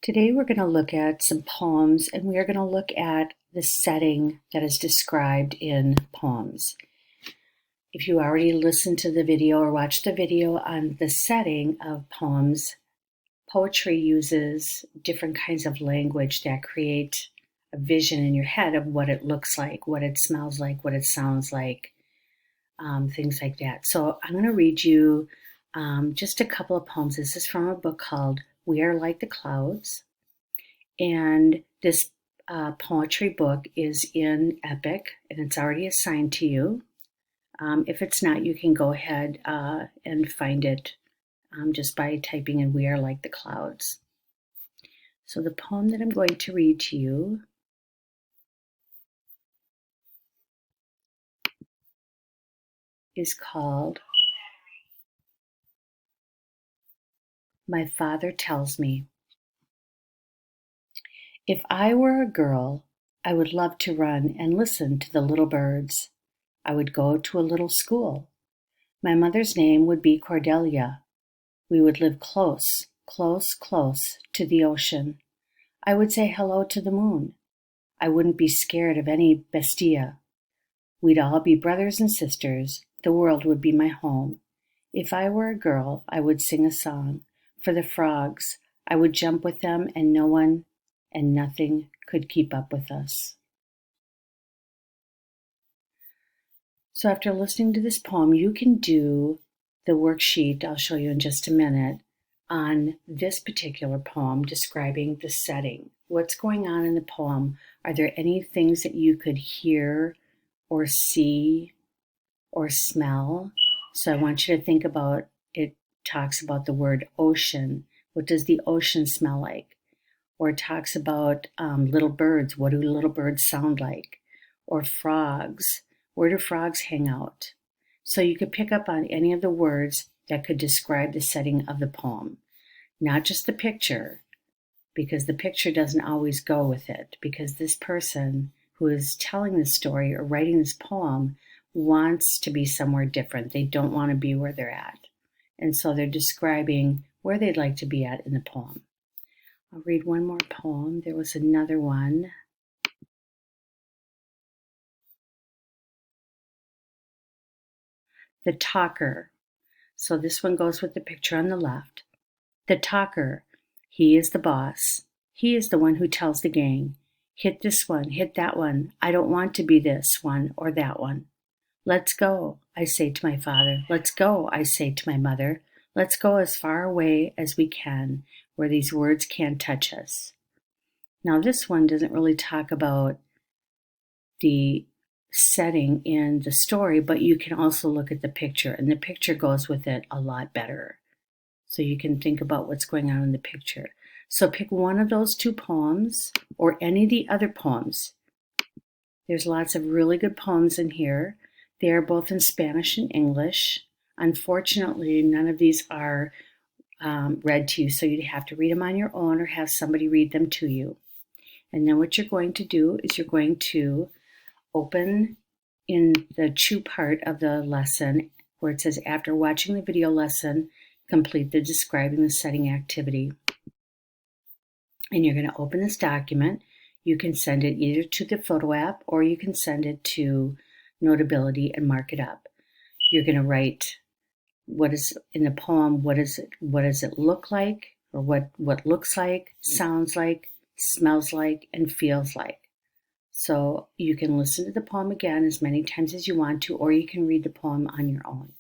Today we're going to look at some poems and we are going to look at the setting that is described in poems. If you already listened to the video or watched the video on the setting of poems, poetry uses different kinds of language that create a vision in your head of what it looks like, what it smells like, what it sounds like, things like that. So I'm going to read you just a couple of poems. This is from a book called We Are Like the Clouds. And this poetry book is in Epic and it's already assigned to you. If it's not, you can go ahead and find it just by typing in We Are Like the Clouds. So the poem that I'm going to read to you is called My Father Tells Me. If I were a girl, I would love to run and listen to the little birds. I would go to a little school. My mother's name would be Cordelia. We would live close, close, close to the ocean. I would say hello to the moon. I wouldn't be scared of any bestia. We'd all be brothers and sisters. The world would be my home. If I were a girl, I would sing a song for the frogs. I would jump with them, and no one and nothing could keep up with us. So after listening to this poem, you can do the worksheet I'll show you in just a minute on this particular poem describing the setting. What's going on in the poem? Are there any things that you could hear or see or smell? So I want you to think about it. Talks about the word ocean. What does the ocean smell like? Or it talks about little birds. What do little birds sound like? Or frogs. Where do frogs hang out? So you could pick up on any of the words that could describe the setting of the poem. Not just the picture, because the picture doesn't always go with it, because this person who is telling this story or writing this poem wants to be somewhere different. They don't want to be where they're at. And so they're describing where they'd like to be at in the poem. I'll read one more poem. There was another one. The Talker. So this one goes with the picture on the left. The talker. He is the boss. He is the one who tells the gang, hit this one, hit that one. I don't want to be this one or that one. Let's go, I say to my father. Let's go, I say to my mother. Let's go as far away as we can, where these words can't touch us. Now this one doesn't really talk about the setting in the story, but you can also look at the picture, and the picture goes with it a lot better. So you can think about what's going on in the picture. So pick one of those two poems or any of the other poems. There's lots of really good poems in here. They are both in Spanish and English. Unfortunately, none of these are read to you, so you'd have to read them on your own or have somebody read them to you. And then what you're going to do is you're going to open in the chew part of the lesson where it says, after watching the video lesson, complete the describing the setting activity. And you're going to open this document. You can send it either to the photo app or you can send it to Notability and mark it up. You're going to write what is in the poem, what does it look like, or what looks like, sounds like, smells like, and feels like. So you can listen to the poem again as many times as you want to, or you can read the poem on your own.